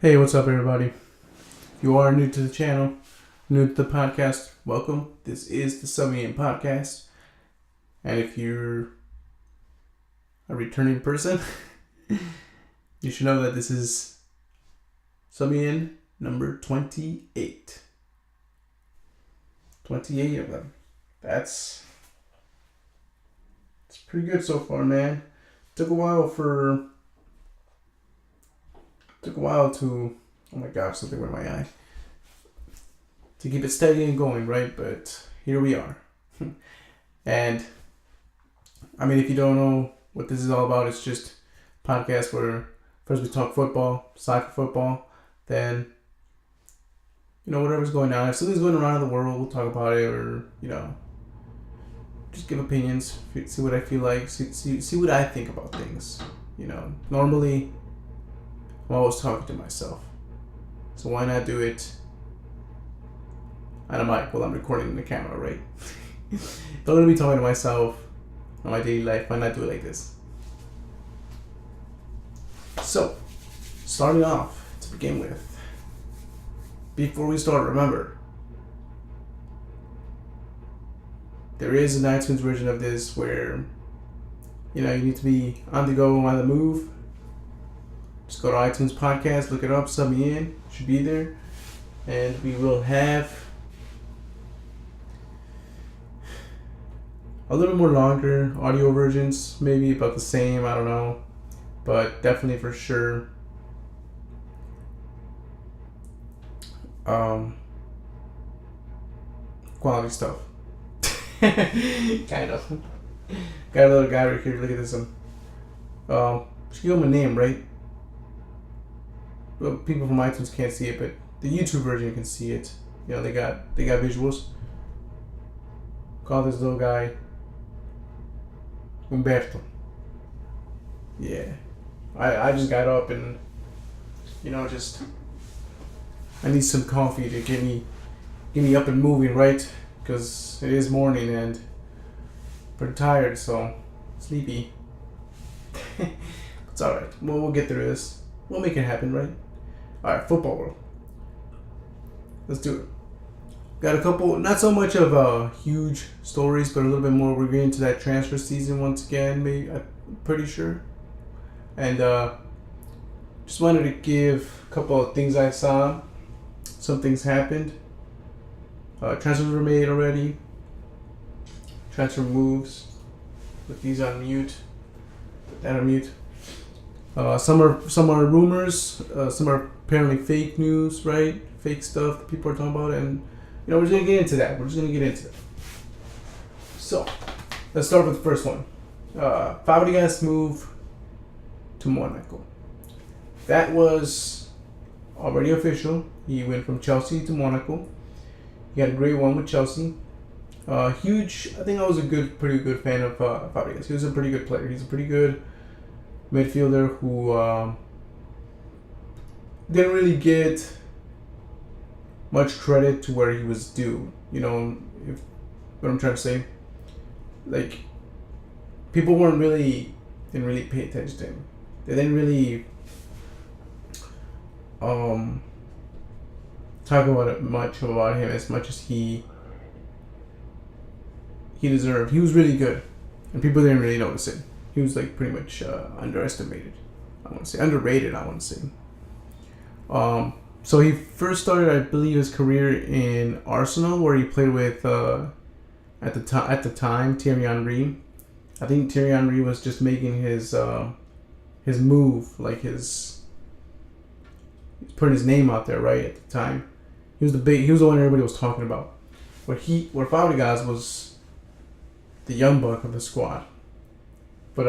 Hey, what's up, everybody? If you are new to the channel, new to the podcast, welcome. This is the Summing Podcast. And if you're a returning person, you should know that this is Summing number 28. 28 of them. It's pretty good so far, man. Took a while to, oh my gosh, something went in my eye, to keep it steady and going, right? But here we are. And I mean, if you don't know what this is all about, it's just a podcast where first we talk football, soccer football, then, whatever's going on. If something's going around in the world, we'll talk about it, or, just give opinions, see what I feel like, see what I think about things. Normally, I'm always talking to myself. So why not do it on a mic while I'm recording in the camera, right? If I'm going to be talking to myself on my daily life, why not do it like this? So, starting off to begin with, before we start, remember, there is an iTunes version of this where, you need to be on the go, on the move. Just go to iTunes Podcast, look it up, sub me in, should be there. And we will have a little more longer audio versions, maybe about the same, I don't know. But definitely for sure. Quality stuff. Kind of. Got a little guy right here, look at this one. Should give him a name, right? Well, people from iTunes can't see it, but the YouTube version can see it. They got visuals. Call this little guy Umberto. Yeah, I just got up and just I need some coffee to get me up and moving, right? Because it is morning and pretty tired, so sleepy. It's all right. We'll get through this. We'll make it happen, right? All right, football world. Let's do it. Got a couple, not so much of huge stories, but a little bit more. We're getting to that transfer season once again, maybe, I'm pretty sure. And just wanted to give a couple of things I saw. Some things happened. Transfers were made already. Transfer moves. Put these on mute. Put that on mute. Some are rumors. Some are apparently fake news, right? Fake stuff that people are talking about, and we're just gonna get into that. So, let's start with the first one. Fabregas move to Monaco. That was already official. He went from Chelsea to Monaco. He had a great one with Chelsea. Huge. I think I was pretty good fan of Fabregas. He was a pretty good player. He's a pretty good midfielder who didn't really get much credit to where he was due. If what I'm trying to say, like, people didn't really pay attention to him. They didn't really talk much about him as much as he deserved. He was really good, and people didn't really notice it. He was like pretty much underestimated. Underrated. So he first started, I believe, his career in Arsenal, where he played with at the time Thierry Henry. I think Thierry Henry was just making his move, like he's putting his name out there, right, at the time. He was the one everybody was talking about. Where Fabregas was the young buck of the squad. But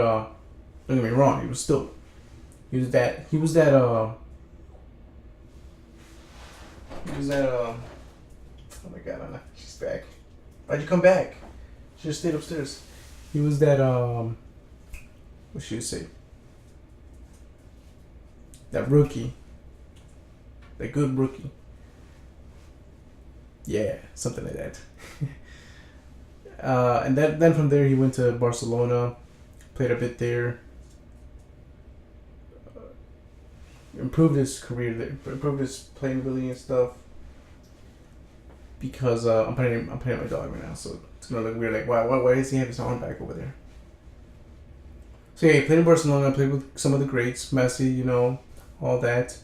don't get me wrong, he was that oh my god, Anna, she's back. Why'd you come back? She just stayed upstairs. He was that what should you say? That rookie. That good rookie. Yeah, something like that. And then from there he went to Barcelona, played a bit there. improved his career, improved his playing ability and stuff. Because I'm playing my dog right now, so it's gonna look weird. Like, why does he have his arm back over there? So yeah, he played in Barcelona. Played with some of the greats, Messi, all that.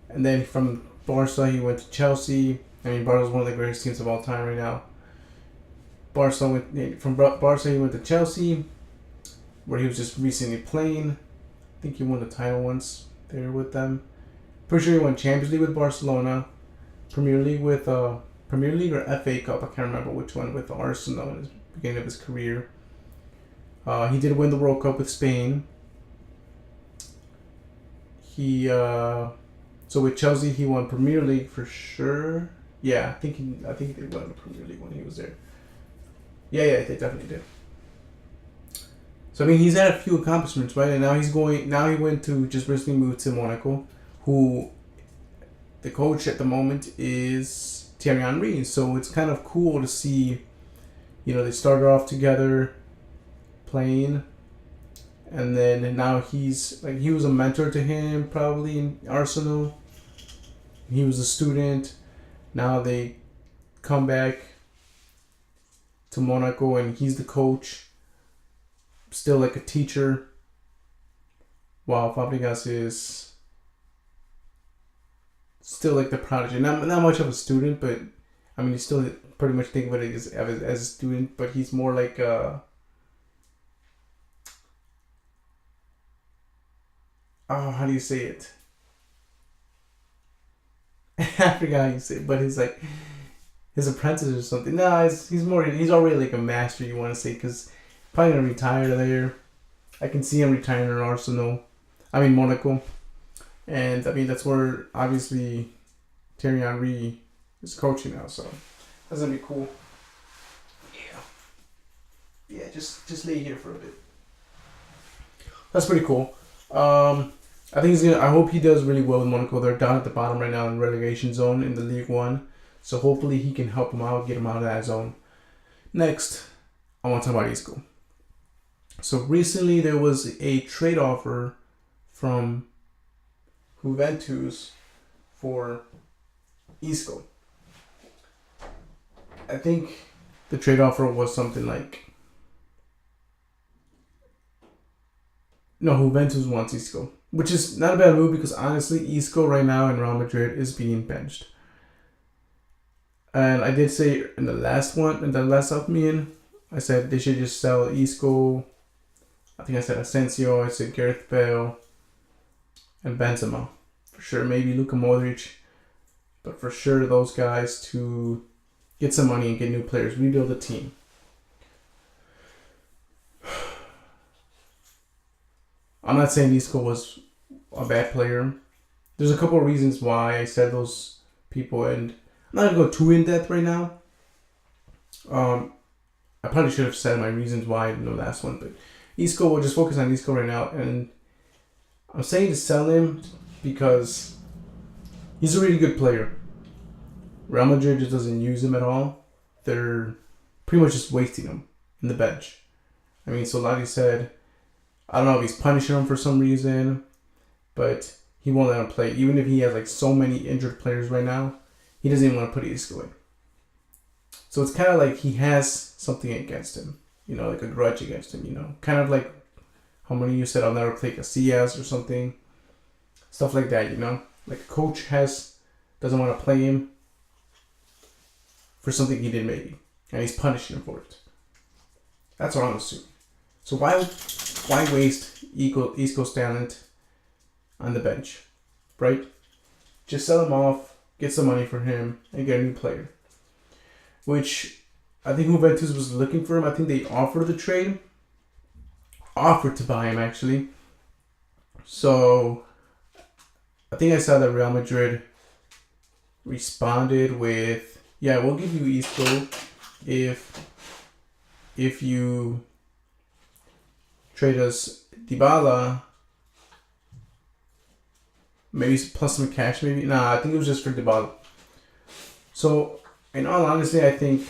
And then from Barca, he went to Chelsea. I mean, Barca's one of the greatest teams of all time right now. From Barca, he went to Chelsea, where he was just recently playing. I think he won the title once there with them. Pretty sure he won Champions League with Barcelona, Premier League or FA Cup. I can't remember which one with Arsenal in the beginning of his career. He did win the World Cup with Spain. So with Chelsea, he won Premier League for sure. Yeah, I think he did win the Premier League when he was there. Yeah, they definitely did. So I mean, he's had a few accomplishments, right? And now he went to just recently moved to Monaco, who the coach at the moment is Thierry Henry. So it's kind of cool to see, they started off together playing, and then now he was a mentor to him probably in Arsenal. He was a student. Now they come back to Monaco and he's the coach, still like a teacher, while Fabregas is still like the prodigy. Not much of a student, but I mean, you still pretty much think of it as a student, but he's more like how do you say it? I forgot how you say it, but he's like his apprentice or something. No, he's already like a master, you want to say, because probably gonna retire there. I can see him retiring in Monaco, and I mean that's where obviously Thierry Henry is coaching now, so that's gonna be cool. Yeah, just lay here for a bit. That's pretty cool. I think I hope he does really well with Monaco. They're down at the bottom right now in relegation zone in the League One. So hopefully he can help them out, get them out of that zone. Next, I want to talk about Isco. So recently there was a trade offer from Juventus for Isco. I think the trade offer was something like... No, Juventus wants Isco. Which is not a bad move because honestly, Isco right now in Real Madrid is being benched. And I did say in the last opinion, I said they should just sell Isco. I think I said Asensio, I said Gareth Bale, and Benzema. For sure, maybe Luka Modric. But for sure, those guys to get some money and get new players, rebuild the team. I'm not saying Isco was a bad player. There's a couple of reasons why I said those people, and I'm not going to go too in depth right now. I probably should have said my reasons why in the last one, but Isco, we'll just focus on Isco right now. And I'm saying to sell him because he's a really good player. Real Madrid just doesn't use him at all. They're pretty much just wasting him in the bench. I mean, Solari said, I don't know if he's punishing him for some reason, but he won't let him play. Even if he has like so many injured players right now, he doesn't even want to put Isco in. So it's kind of like he has something against him, like a grudge against him, kind of like how many of you said I'll never play Casillas or something, stuff like that, like a coach doesn't want to play him for something he did maybe, and he's punishing him for it. That's what I'm assuming. So why waste Isco's talent on the bench, right? Just sell him off, get some money for him, and get a new player. Which I think Juventus was looking for him. I think they offered to buy him actually. So I think I saw that Real Madrid responded with, yeah, we'll give you Isco if you trade us Dybala, maybe plus some cash, maybe. Nah, I think it was just for Dybala. So, in all honesty, I think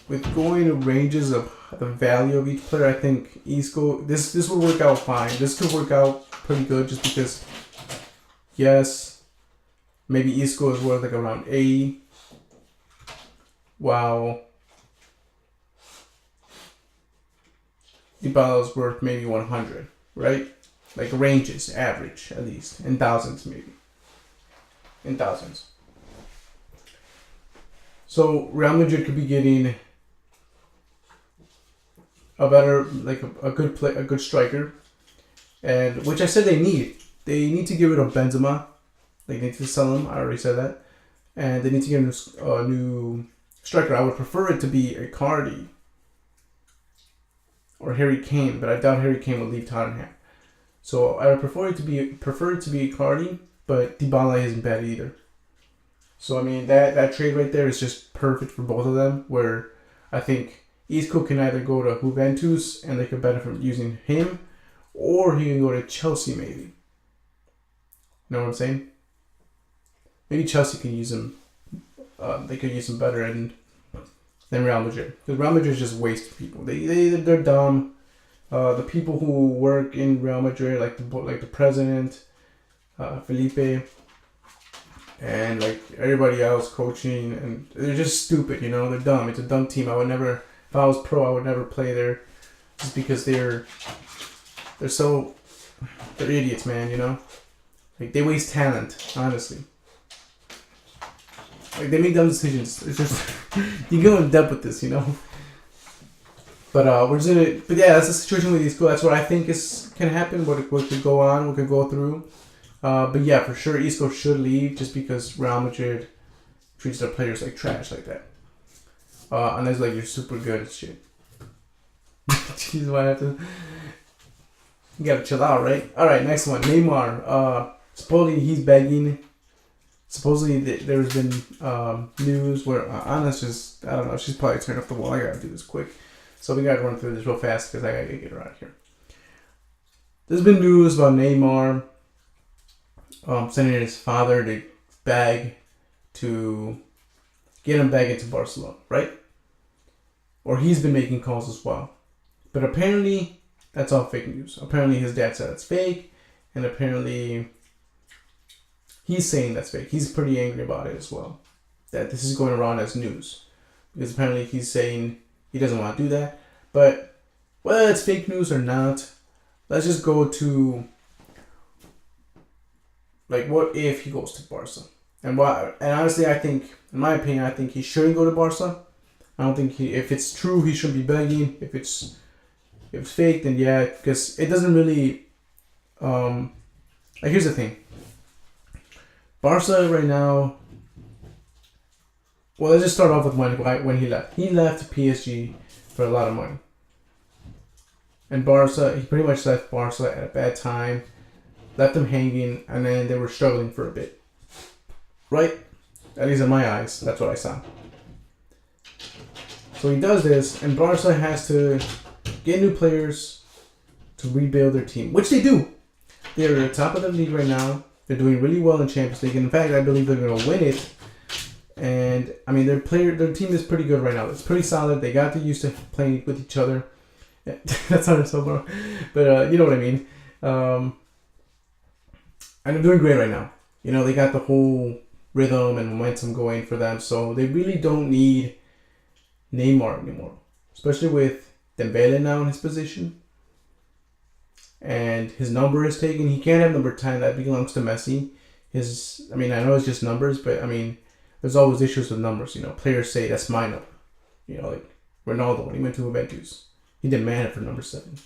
with going to ranges of the value of each player, I think Isco, this will work out fine. This could work out pretty good just because, yes, maybe Isco is worth like around 80, while Dybala is worth maybe 100, right? Like ranges, average at least, in thousands maybe. In thousands. So Real Madrid could be getting a better, like a good striker, and which I said they need. They need to get rid of Benzema. They need to sell him. I already said that, and they need to get a new striker. I would prefer it to be Icardi or Harry Kane, but I doubt Harry Kane will leave Tottenham. So I would prefer it to be Icardi, but Dybala isn't bad either. So I mean that trade right there is just perfect for both of them. Where I think Isco can either go to Juventus and they could benefit from using him, or he can go to Chelsea maybe. You know what I'm saying? Maybe Chelsea can use him. They could use him better than Real Madrid, because Real Madrid just wastes people. They're dumb. The people who work in Real Madrid, like the president, Felipe, and like everybody else coaching, and they're just stupid. You know, they're dumb. It's a dumb team. I would never, if I was pro, I would never play there, just because they're idiots, man. You know, like they waste talent, honestly. Like they make dumb decisions. It's just you go in depth with this, you know. But we're just gonna. But yeah, that's the situation with Isco. That's what I think can happen. What could go on. What could go through. But yeah, for sure, Isco should leave just because Real Madrid treats their players like trash like that. Unless like you're super good at shit. Jeez, why I have to? You gotta chill out, right? All right, next one, Neymar. Supposedly he's begging. Supposedly there's been news where Anna's just, I don't know, she's probably turned up the wall. I gotta do this quick. So we gotta run through this real fast because I gotta get her out of here. There's been news about Neymar sending his father to beg to get him back into Barcelona, right? Or he's been making calls as well. But apparently that's all fake news. Apparently his dad said it's fake, and apparently he's saying that's fake. He's pretty angry about it as well, that this is going around as news. Because apparently he's saying he doesn't want to do that. But whether it's fake news or not, let's just go to, like, what if he goes to Barca? And honestly, I think, in my opinion, I think he shouldn't go to Barca. I don't think if it's true, he shouldn't be begging. If it's fake, then yeah, because it doesn't really, like, here's the thing. Barca right now, well, let's just start off with when he left. He left PSG for a lot of money. And Barca, he pretty much left Barca at a bad time, left them hanging, and then they were struggling for a bit. Right? At least in my eyes, that's what I saw. So he does this, and Barca has to get new players to rebuild their team, which they do. They're at the top of the league right now. They're doing really well in Champions League. And in fact, I believe they're going to win it. And I mean, their team is pretty good right now. It's pretty solid. They got used to playing with each other. Yeah, that sounded so wrong, but you know what I mean. And they're doing great right now. You know, they got the whole rhythm and momentum going for them, so they really don't need Neymar anymore, especially with Dembele now in his position. And his number is taken. He can't have number 10. That belongs to Messi. I know it's just numbers, but I mean, there's always issues with numbers. You know, players say that's my number. You know, like Ronaldo when he went to Juventus, he demanded for number 7.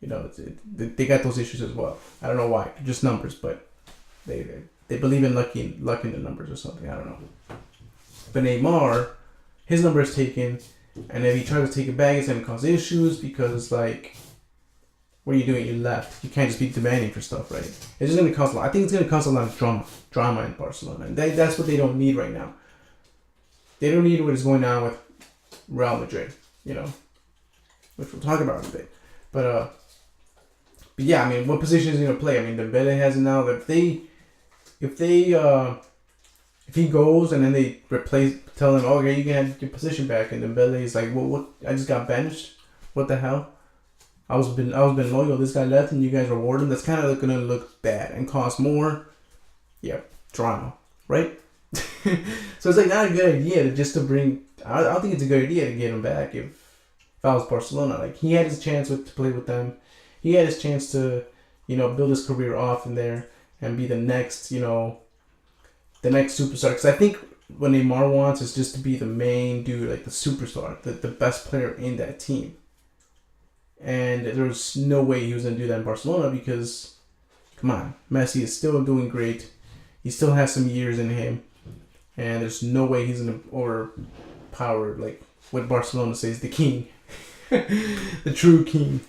You know, they got those issues as well. I don't know why, just numbers, but they believe in luck in the numbers or something. I don't know. But Neymar, his number is taken, and if he tries to take it back, it's gonna cause issues because like, what are you doing? You left. You can't just be demanding for stuff, right? It's just going to cause a lot. I think it's going to cause a lot of drama in Barcelona. And that's what they don't need right now. They don't need what is going on with Real Madrid, you know, which we'll talk about in a bit. But yeah, I mean, what position is he going to play? I mean, Dembele has it now. That if he goes and then they tell him, okay, you can have your position back, and Dembele is like, well, what? I just got benched. What the hell? I was been loyal. This guy left, and you guys reward him. That's kind of gonna look bad and cost more. Yep, drama, right? So it's like not a good idea to bring. I don't think it's a good idea to get him back if I was Barcelona. Like he had his chance to play with them, he had his chance to, build his career off in there and be the next, the next superstar. Because I think what Neymar wants is just to be the main dude, like the superstar, the best player in that team. And there's no way he was gonna do that in Barcelona because, come on, Messi is still doing great. He still has some years in him, and there's no way he's gonna overpower like what Barcelona says the king, the true king,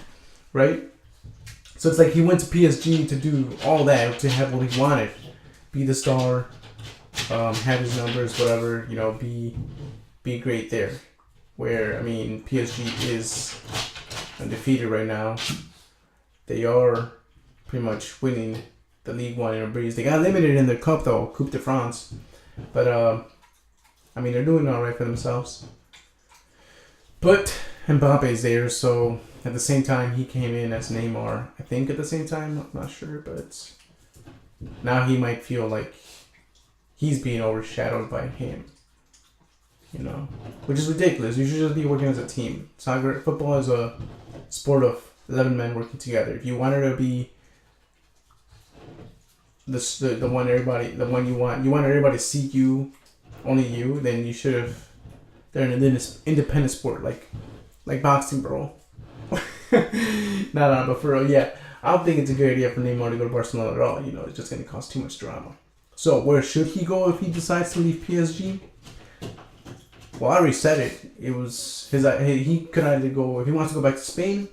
right? So it's like he went to PSG to do all that, to have what he wanted, be the star, have his numbers, whatever, be great there. Where PSG is undefeated right now. They are pretty much winning the League One in a breeze. They got limited in their cup though, Coupe de France, but they're doing all right for themselves. But Mbappe's there, so at the same time he came in as Neymar. I think at the same time, I'm not sure, but now he might feel like he's being overshadowed by him. Which is ridiculous. You should just be working as a team. Football is a sport of 11 men working together. If you wanted to be the one you want everybody to seek you, only you, then you should have. They're an independent sport like boxing, bro. No, but for real, yeah. I don't think it's a good idea for Neymar to go to Barcelona at all. It's just going to cause too much drama. So where should he go if he decides to leave PSG? Well, I already said it. It was he could either go, if he wants to go back to Spain,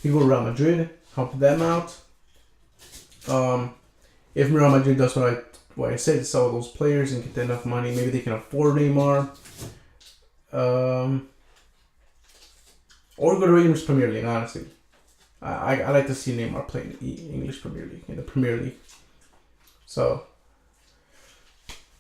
he could go to Real Madrid, help them out. If Real Madrid does what I said, sell those players and get enough money, maybe they can afford Neymar. Or go to English Premier League, honestly. I like to see Neymar play in the English Premier League, in the Premier League. So,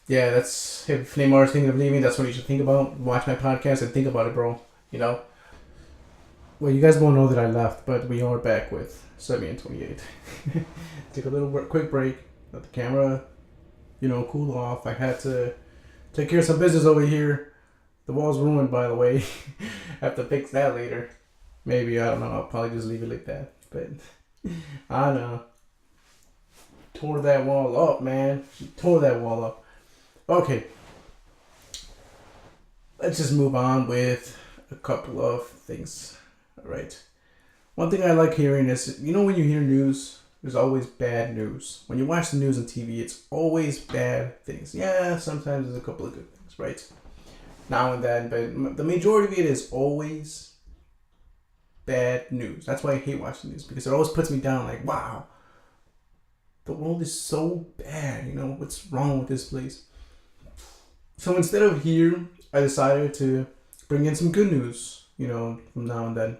yeah, that's, if Neymar is thinking of leaving, that's what you should think about. Watch my podcast and think about it, bro. Well, you guys won't know that I left, but we are back with 7 and 28. Take a little quick break. Let the camera, cool off. I had to take care of some business over here. The wall's ruined, by the way. I have to fix that later. Maybe, I don't know. I'll probably just leave it like that. But, I don't know. Tore that wall up, man. Tore that wall up. Okay. Let's just move on with a couple of things. Alright. One thing I like hearing is, when you hear news, there's always bad news. When you watch the news on TV, it's always bad things. Yeah, sometimes there's a couple of good things, right? Now and then, but the majority of it is always bad news. That's why I hate watching news, because it always puts me down like, wow, the world is so bad, what's wrong with this place? So instead of here, I decided to bring in some good news, from now and then.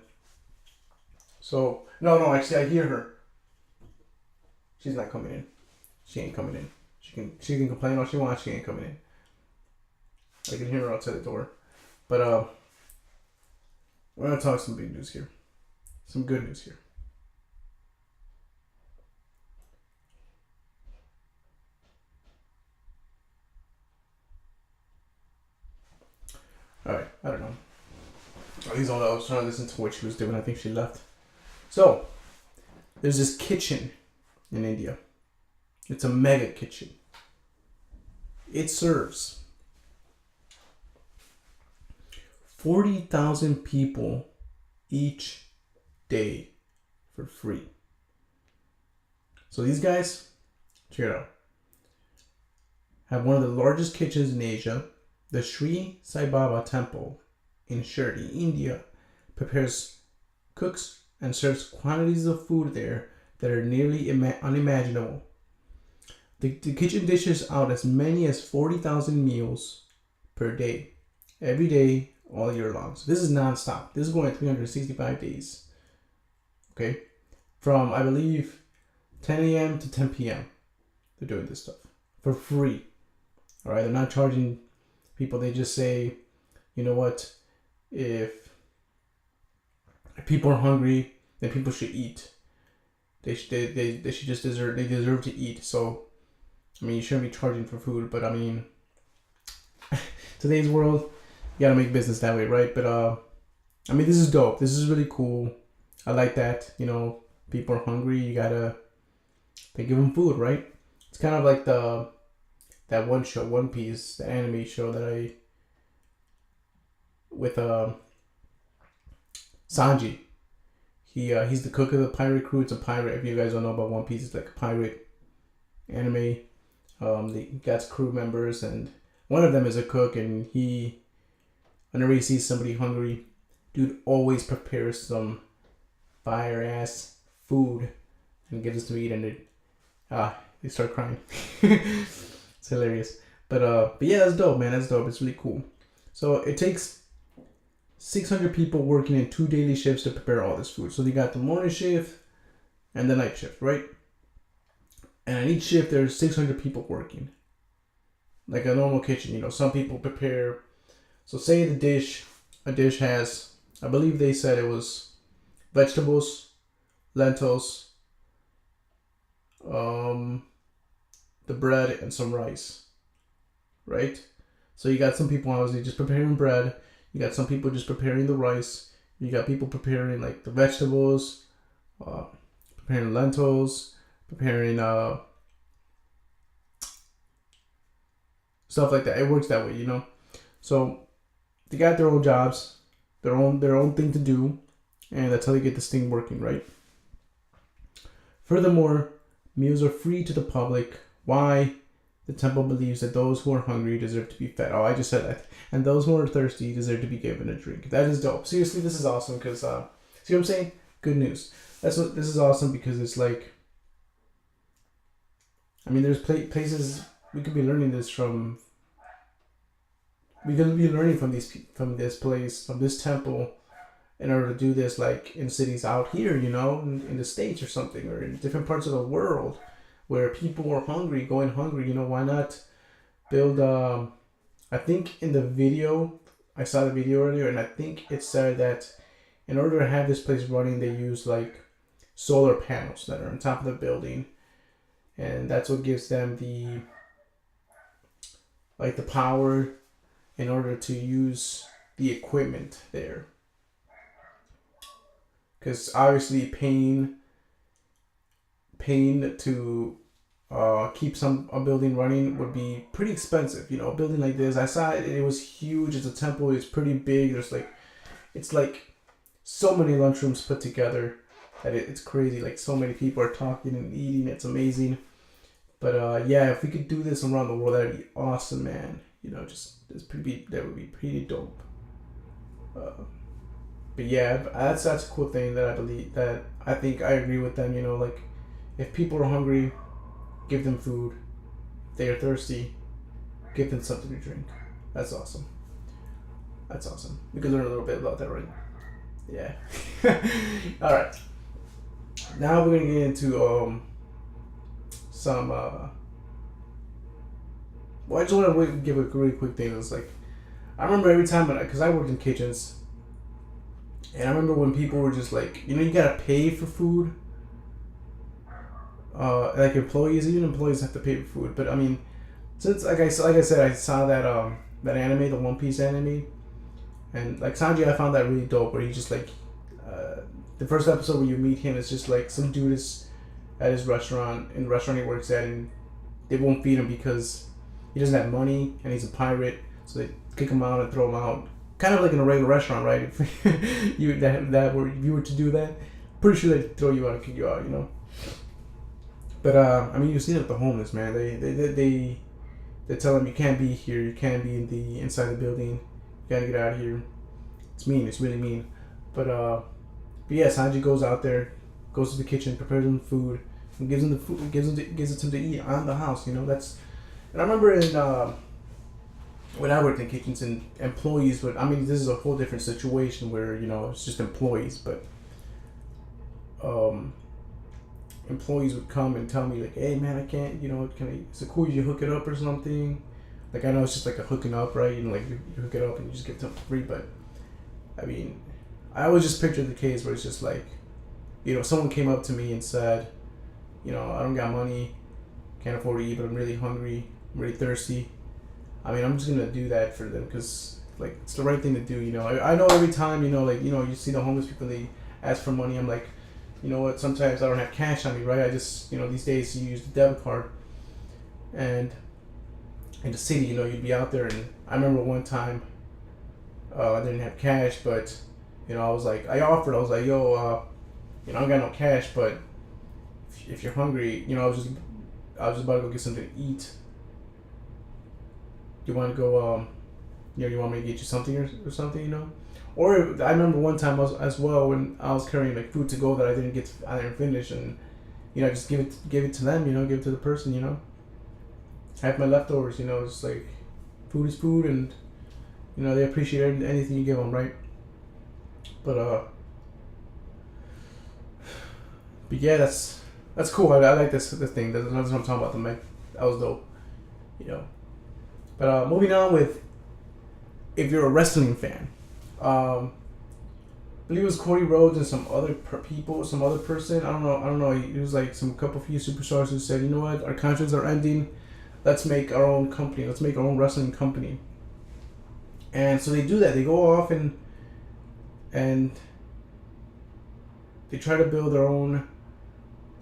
So, no, actually I hear her. She's not coming in. She ain't coming in. She can complain all she wants, she ain't coming in. I can hear her outside the door. But we're gonna talk some big news here. Some good news here. Alright, I don't know. At least I was trying to listen to what she was doing. I think she left. So, there's this kitchen in India. It's a mega kitchen. It serves 40,000 people each day for free. So these guys, check it out, have one of the largest kitchens in Asia. The Sri Sai Baba Temple in Shirdi, India, cooks and serves quantities of food there that are nearly unimaginable. The kitchen dishes out as many as 40,000 meals per day, every day, all year long. So this is non-stop. This is going 365 days. Okay? From, I believe, 10 a.m. to 10 p.m. They're doing this stuff for free. All right? They're not charging people. They just say, you know what? If people are hungry, then people should eat. They should just deserve to eat. So, I mean, you shouldn't be charging for food, but I mean, today's world, you gotta make business that way, right? But I mean, this is dope. This is really cool. I like that. You know, people are hungry. They give them food, right? It's kind of like that one show, One Piece, the anime show with Sanji. He's the cook of the pirate crew. It's a pirate. If you guys don't know about One Piece, it's like a pirate anime. They got crew members, and one of them is a cook, and whenever he sees somebody hungry, dude always prepares some fire ass food and gives us to eat, and they start crying. It's hilarious. But yeah, that's dope, man. That's dope. It's really cool. So it takes 600 people working in 2 daily shifts to prepare all this food. So they got the morning shift and the night shift, right? And on each shift, there's 600 people working. Like a normal kitchen, you know. Some people prepare. So say a dish has, I believe they said it was vegetables, lentils, the bread, and some rice, right? So you got some people obviously just preparing bread. You got some people just preparing the rice. You got people preparing like the vegetables, preparing lentils, preparing stuff like that. It works that way, you know. So they got their own jobs, their own thing to do, and that's how they get this thing working, right? Furthermore, meals are free to the public. Why? The temple believes that those who are hungry deserve to be fed. Oh, I just said that. And those who are thirsty deserve to be given a drink. That is dope. Seriously, this is awesome because, see what I'm saying? Good news. This is awesome because it's like, I mean, there's places we could be learning this from. We could be learning from this place, from this temple, in order to do this, like in cities out here, you know, in the States or something, or in different parts of the world, where people are hungry, going hungry. You know, why not build? I think in the video, I saw the video earlier, and I think it said that in order to have this place running, they use like solar panels that are on top of the building, and that's what gives them the power in order to use the equipment there. Because obviously paying to keep a building running would be pretty expensive. You know, a building like this, I saw it. It was huge. It's a temple. It's pretty big. It's like so many lunchrooms put together that it's crazy. Like so many people are talking and eating. It's amazing. But yeah, if we could do this around the world, that'd be awesome, man. You know, that would be pretty dope. But yeah, that's a cool thing that I think I agree with them. You know, like if people are hungry, give them food. If they are thirsty, give them something to drink. That's awesome. That's awesome. We could learn a little bit about that, right? Yeah. All right. Now we're gonna get into some. Well, I just want to give a really quick thing. It's like I remember every time because I worked in kitchens. And I remember when people were just like, you know, you gotta pay for food. Like employees, even employees have to pay for food. But I mean, since like I said, I saw that that anime, the One Piece anime, and like Sanji, I found that really dope. Where he just like, the first episode where you meet him, it's just like some dude is at his restaurant, in the restaurant he works at, and they won't feed him because he doesn't have money and he's a pirate. So they kick him out and throw him out. Kind of like in a regular restaurant, right? If you were to do that, pretty sure they'd throw you out and kick you out, you know. But I mean, you've seen it with the homeless, man. They tell them you can't be here, you can't be inside the building, you gotta get out of here. It's mean, it's really mean. But yeah, Sanji goes out there, goes to the kitchen, prepares them food, and gives them the food, gives it to them to eat on the house. You know, and I remember in. When I worked in kitchens and employees would, I mean, this is a whole different situation where, you know, it's just employees, but employees would come and tell me like, hey man, I can't, you know, is it cool if you hook it up or something? Like, I know it's just like a hooking up, right? You know, like you hook it up and you just give it to them for free, but I mean, I always just picture the case where it's just like, someone came up to me and said, I don't got money, can't afford to eat, but I'm really hungry, I'm really thirsty. I mean, I'm just gonna do that for them because like it's the right thing to do. I know every time you see the homeless people, they ask for money. I'm like, you know what? Sometimes I don't have cash on me, right? I just these days you use the debit card, and in the city, you'd be out there, and I remember one time, I didn't have cash, but I was like, I offered, I was like, yo, I don't got no cash, but if you're hungry, I was just about to go get something to eat. You want to go, you want me to get you something or something, Or I remember one time as well when I was carrying like food to go that I didn't finish, and just give it to them, give it to the person, have my leftovers, it's like food is food, and they appreciate anything you give them, right? But yeah, that's cool. I like this thing. That's what I'm talking about. That was dope, But moving on with, if you're a wrestling fan, I believe it was Cody Rhodes and some other some other person. I don't know. It was like some few superstars who said, you know what, our contracts are ending. Let's make our own company. Let's make our own wrestling company. And so they do that. They go off and they try to build their own.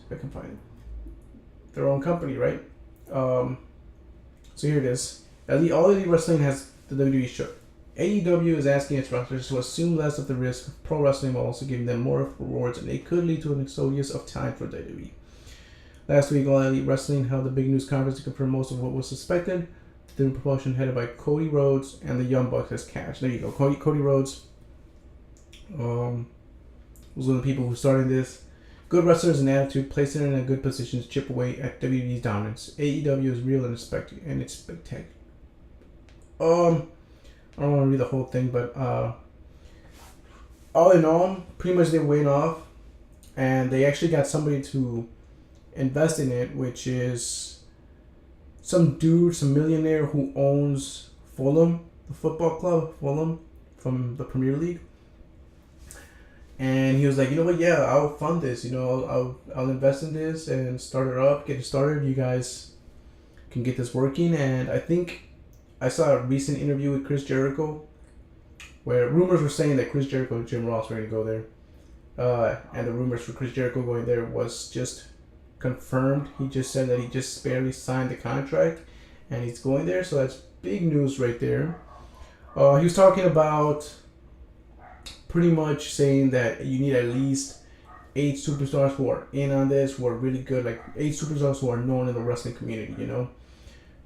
If I can find it, their own company, right? So here it is. All Elite Wrestling has the WWE show. AEW is asking its wrestlers to assume less of the risk of pro wrestling while also giving them more rewards, and it could lead to an exodus of time for WWE. Last week, All Elite Wrestling held a big news conference to confirm most of what was suspected. The new promotion headed by Cody Rhodes and the Young Bucks has cash. There you go. Cody Rhodes was one of the people who started this. Good wrestlers and attitude, placed it in a good position to chip away at WWE's dominance. AEW is real and it's spectacular. I don't want to read the whole thing, but all in all, pretty much they went off, and they actually got somebody to invest in it, which is some millionaire who owns Fulham, the football club, Fulham, from the Premier League. And he was like, you know what, yeah, I'll fund this, I'll invest in this and get it started. You guys can get this working. And I think I saw a recent interview with Chris Jericho where rumors were saying that Chris Jericho and Jim Ross were going to go there. And the rumors for Chris Jericho going there was just confirmed. He just said that he just barely signed the contract and he's going there. So that's big news right there. He was talking about pretty much saying that you need at least 8 superstars who are in on this, who are really good, like 8 superstars who are known in the wrestling community,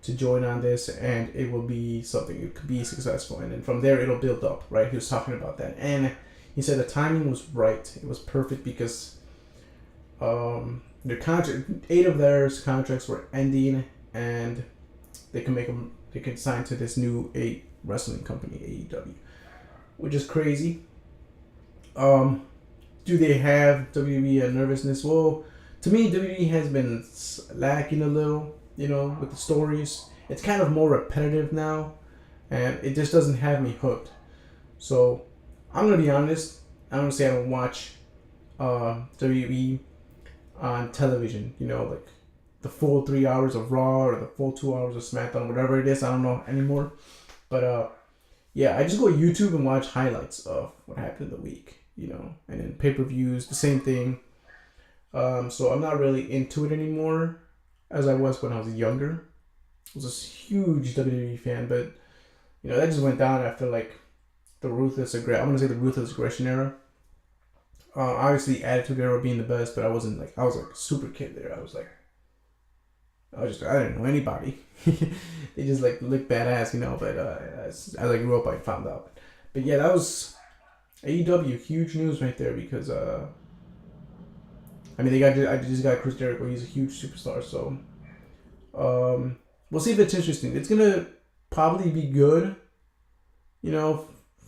to join on this, and it will be something, it could be successful, and then from there it'll build up, right? He was talking about that, and he said the timing was right. It was perfect because their contract, 8 of their contracts were ending, and they can sign to this new 8 wrestling company, AEW, which is crazy. Do they have WWE a nervousness? Well, to me, WWE has been lacking a little, with the stories. It's kind of more repetitive now, and it just doesn't have me hooked. So, I'm going to be honest. I'm going to say I don't watch WWE on television, like the full 3 hours of Raw or the full 2 hours of SmackDown, whatever it is. I don't know anymore. But, yeah, I just go to YouTube and watch highlights of what happened in the week, and then pay-per-views, the same thing. So I'm not really into it anymore as I was when I was younger. I was a huge WWE fan, but, that just went down after, like, the Ruthless Aggression era. Obviously, Attitude Era being the best, but I was like a super kid there. I didn't know anybody. They just like looked badass, but as I grew up, I found out. But yeah, that was AEW, huge news right there because I just got Chris Jericho. He's a huge superstar, so we'll see if it's interesting. It's gonna probably be good,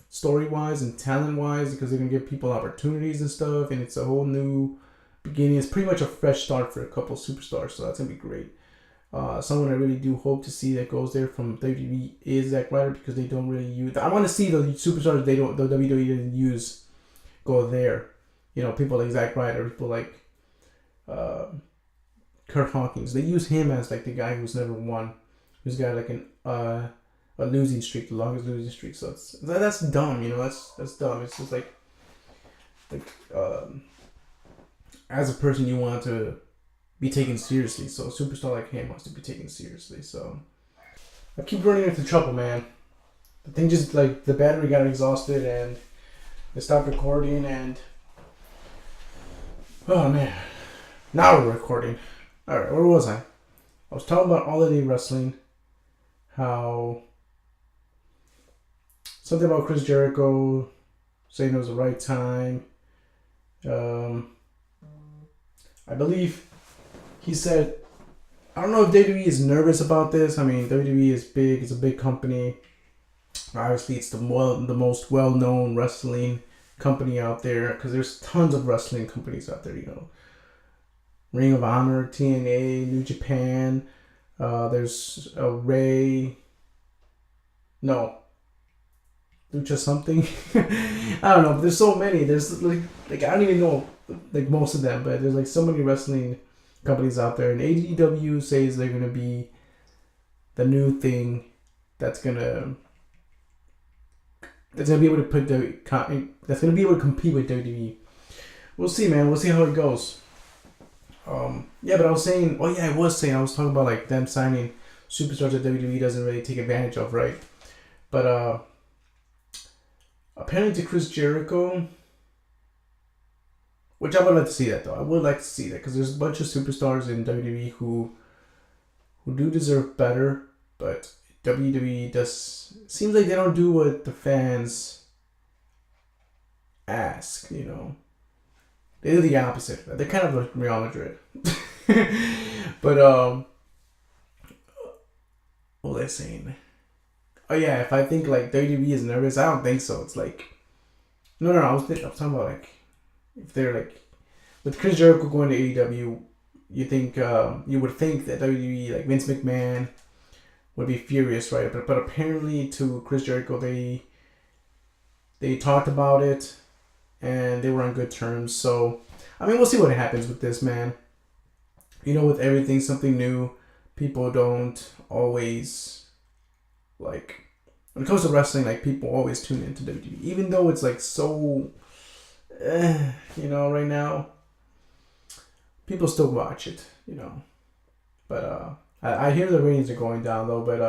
story wise and talent wise, because they're gonna give people opportunities and stuff, and it's a whole new beginning. It's pretty much a fresh start for a couple superstars, so that's gonna be great. Someone I really do hope to see that goes there from WWE is Zack Ryder, because they don't really use. I want to see the superstars the WWE didn't use go there. people like Zack Ryder, people like uh, Kurt Hawkins. They use him as like the guy who's never won, who's got like a losing streak, the longest losing streak. So that's dumb. That's dumb. It's just like as a person you want to be taken seriously. So a superstar like him wants to be taken seriously. So I keep running into trouble, man. The thing just like the battery got exhausted and it stopped recording and oh man, now we're recording. All right, where was I? I was talking about All Elite Wrestling. How something about Chris Jericho saying it was the right time. I believe he said, I don't know if WWE is nervous about this. I mean, WWE is big. It's a big company. Obviously, it's the most well-known wrestling company out there because there's tons of wrestling companies out there. Ring of Honor, TNA, New Japan. There's Lucha something. I don't know. But there's so many. There's like I don't even know like most of them, but there's like so many wrestling companies out there, and AEW says they're gonna be the new thing that's gonna be able to that's gonna be able to compete with WWE. We'll see, man. We'll see how it goes. But I was talking about like them signing superstars that WWE doesn't really take advantage of, right? But apparently to Chris Jericho, which I would like to see that though. I would like to see that because there's a bunch of superstars in WWE who do deserve better, but WWE seems like they don't do what the fans ask. They do the opposite. They're kind of like Real Madrid. But what was I saying? Oh yeah, if I think like WWE is nervous, I don't think so. It's like no. I was talking about like if they're like with Chris Jericho going to AEW, you would think that WWE like Vince McMahon would be furious, right? But apparently to Chris Jericho they talked about it and they were on good terms. So I mean we'll see what happens with this, man. With everything something new, people don't always like when it comes to wrestling, like people always tune into WWE, even though it's like so right now people still watch it, but I hear the ratings are going down though, but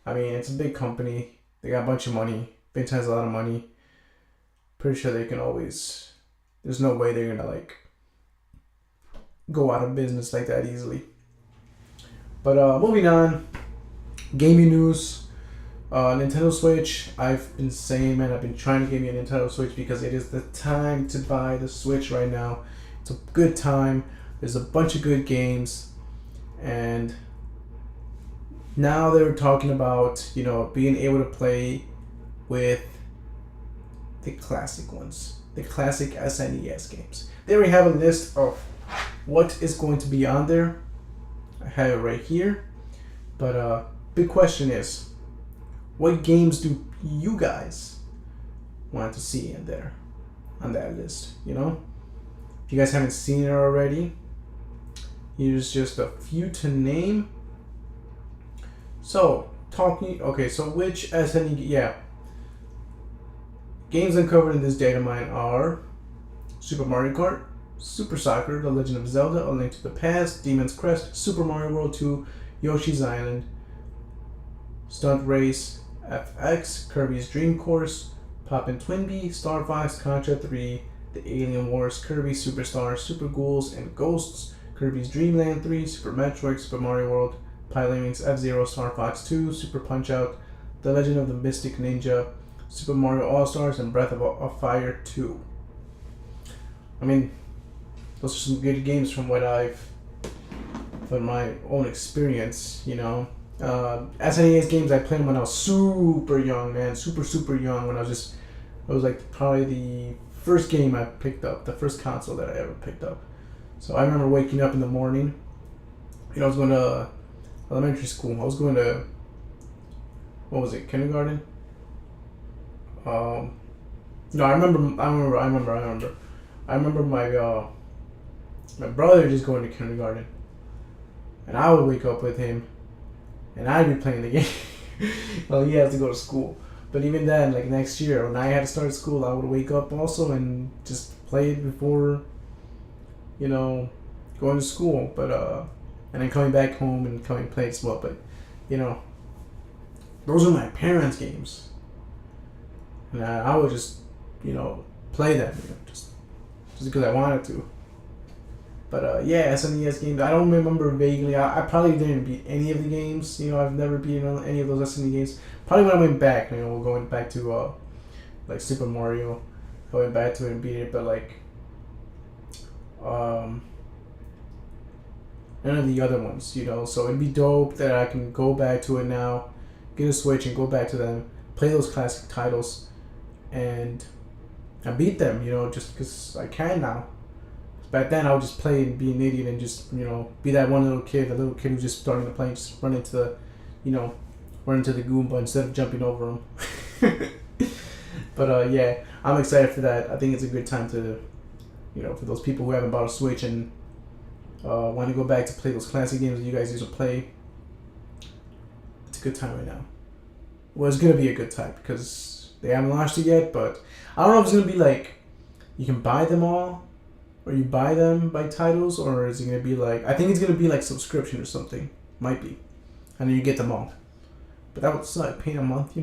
I mean it's a big company, they got a bunch of money, Vince has a lot of money, pretty sure they can always, there's no way they're gonna like go out of business like that easily. But moving on, gaming news. Nintendo Switch. I've been saying, man, I've been trying to get me a Nintendo Switch because it is the time to buy the Switch right now. It's a good time. There's a bunch of good games, and now they're talking about being able to play with the classic ones, the classic SNES games. They already have a list of what is going to be on there. I have it right here, but big question is, what games do you guys want to see in there on that list? If you guys haven't seen it already, here's just a few to name. So which SNE games uncovered in this data mine are Super Mario Kart, Super Soccer, The Legend of Zelda, A Link to the Past, Demon's Crest, Super Mario World 2, Yoshi's Island, Stunt Race FX, Kirby's Dream Course, Poppin' Twinbee, Star Fox, Contra 3, The Alien Wars, Kirby Superstar, Super Ghouls and Ghosts, Kirby's Dream Land 3, Super Metroid, Super Mario World, Pilot Wings F-Zero, Star Fox 2, Super Punch-Out, The Legend of the Mystic Ninja, Super Mario All-Stars, and Breath of Fire 2. I mean, those are some good games from my own experience, SNES games, I played them when I was super young, man. Super young. When it was like probably the first game I picked up, the first console that I ever picked up. So I remember waking up in the morning. I was going to elementary school. I was going to, what was it, kindergarten? No, I remember. I remember my brother just going to kindergarten, and I would wake up with him, and I'd be playing the game. Well, he has to go to school, but even then, like next year when I had to start school, I would wake up also and just play it before, you know, going to school. But and then coming back home and coming play as well. But you know, those are my parents' games, and I would just, play them, just because I wanted to. But yeah, SNES games. I don't remember vaguely. I probably didn't beat any of the games. I've never beaten any of those SNES games. Probably when I went back, going back to like Super Mario, I went back to it and beat it. But like, um, none of the other ones. So it'd be dope that I can go back to it now, get a Switch and go back to them, play those classic titles, and I beat them. Just because I can now. Back then, I would just play and be an idiot and just, be that one little kid, the little kid who's just starting to play, and just run into the, run into the Goomba instead of jumping over him. But yeah, I'm excited for that. I think it's a good time to, for those people who haven't bought a Switch and want to go back to play those classic games that you guys used to play. It's a good time right now. Well, it's gonna be a good time because they haven't launched it yet, but I don't know if it's gonna be like you can buy them all. Or you buy them by titles, or is it going to be like... I think it's going to be like subscription or something. Might be. And then you get them all. But that would suck. Paying a month,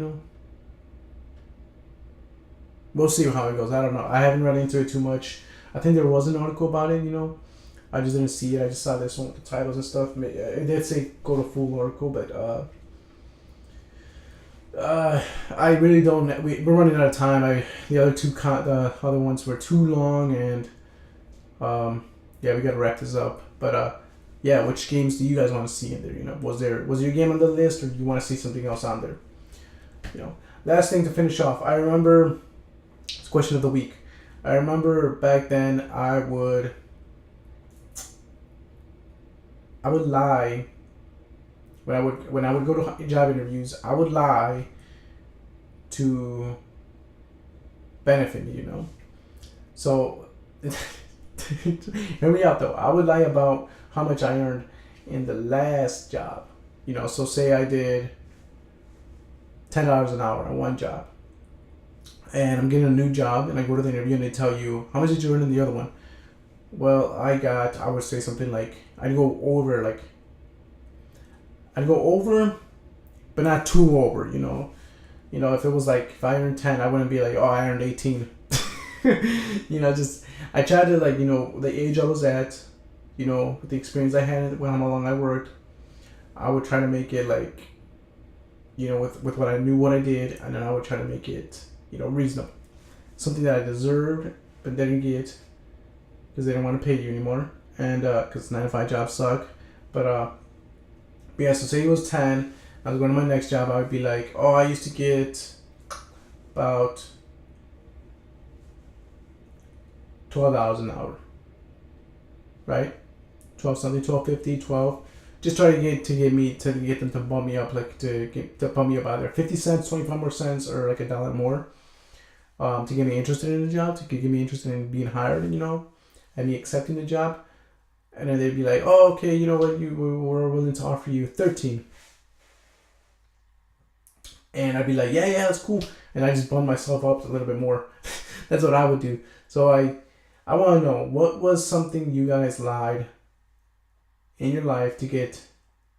We'll see how it goes. I don't know. I haven't read into it too much. I think there was an article about it, I just didn't see it. I just saw this one with the titles and stuff. It did say go to full article, but... I really don't... We're running out of time. The other ones were too long, and... yeah, we gotta wrap this up. But yeah, which games do you guys want to see in there? Was your game on the list, or do you want to see something else on there? Last thing to finish off. I remember it's question of the week. I remember back then I would lie when I would go to job interviews. I would lie to benefit me. So. Hear me out though. I would lie about how much I earned in the last job. So say I did $10 an hour on one job, and I'm getting a new job, and I go to the interview, and they tell you how much did you earn in the other one. Well, I would say something like I'd go over, but not too over. If it was like if I earned 10, I wouldn't be like, oh, I earned 18. I tried to the age I was at, with the experience I had, how long I worked, I would try to make it with what I knew what I did, and then I would try to make it, reasonable, something that I deserved but didn't get because they didn't want to pay you anymore, and because 9-to-5 jobs suck, but yeah. So say it was 10, I was going to my next job, I would be like, oh, I used to get about $12 an hour, right? 12 something, 12.50, 12. Just try to get them to bump me up, to bump me up either 50 cents, 25 more cents, or like $1 more, to get me interested in the job, to get me interested in being hired, and me accepting the job, and then they'd be like, oh, okay, you know what, we're willing to offer you 13, and I'd be like, yeah, that's cool, and I just bump myself up a little bit more. That's what I would do. So I want to know, what was something you guys lied in your life to get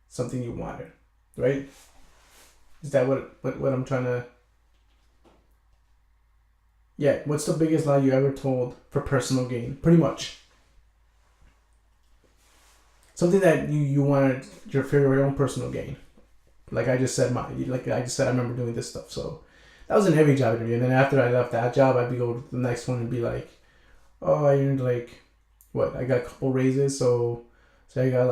something you wanted, right? Is that what I'm trying to... Yeah, what's the biggest lie you ever told for personal gain? Pretty much. Something that you wanted for your own personal gain. Like I just said, I remember doing this stuff. So that was in every job interview. And then after I left that job, I'd go to the next one and be like, oh, I earned I got a couple raises, so I got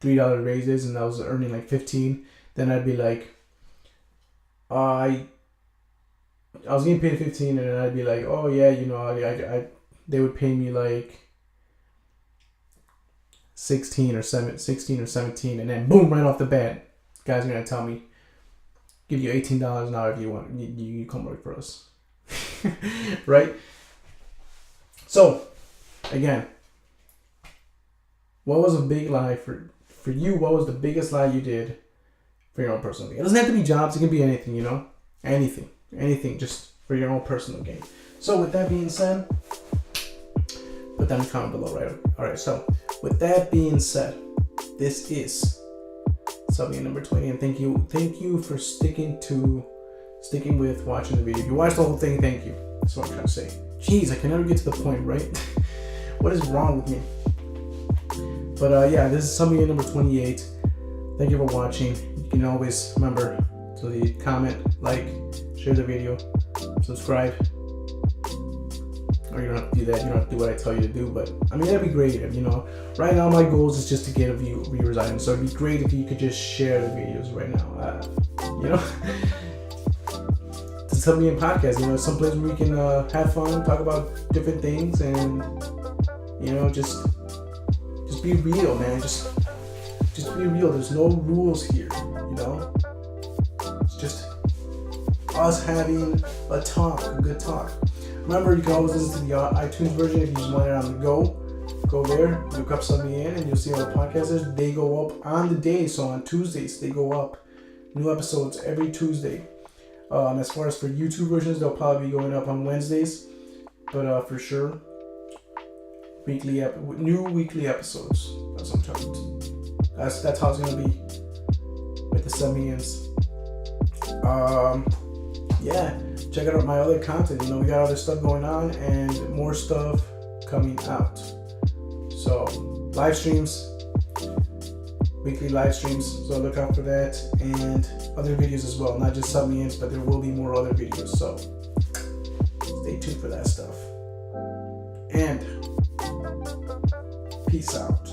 $3 raises, and I was earning 15. Then I'd be like, I was getting paid 15, and then I'd be like, oh yeah, I they would pay me 16 or 17, and then boom, right off the bat, guys are gonna tell me, give you $18 an hour if you want, you come work for us. right? So, again, what was a big lie for you? What was the biggest lie you did for your own personal gain? It doesn't have to be jobs. It can be anything, you know? Anything, just for your own personal gain. So with that being said, put that in the comment below, right? All right, so with that being said, this is subbing number 20, and thank you for sticking with watching the video. If you watched the whole thing, thank you. That's what I'm trying to say. Jeez, I can never get to the point, right? What is wrong with me? But yeah, this is summary number 28. Thank you for watching. You can always remember to leave comment, like, share the video, subscribe. Or you don't have to do that. You don't have to do what I tell you to do. But I mean, that'd be great. You know, right now my goals is just to get viewers item. So it'd be great if you could just share the videos right now. You know, to help me in podcast. You know, someplace where we can have fun, talk about different things, and you know, just be real, man. Just be real. There's no rules here. You know, it's just us having a good talk. Remember, you can always listen to the iTunes version if you just want it on the go. Go there, look up something in, and you'll see all the podcasters. They go up on the day, so on Tuesdays they go up. New episodes every Tuesday. As far as for YouTube versions, they'll probably be going up on Wednesdays, but for sure, new weekly episodes. That's what I'm trying to. That's how it's gonna be with the Semians. Yeah, check out my other content. You know, we got other stuff going on and more stuff coming out. So, live streams, weekly live streams. So look out for that, and other videos as well. Not just Sub-Me-Ins, but there will be more other videos. So stay tuned for that stuff. And peace out.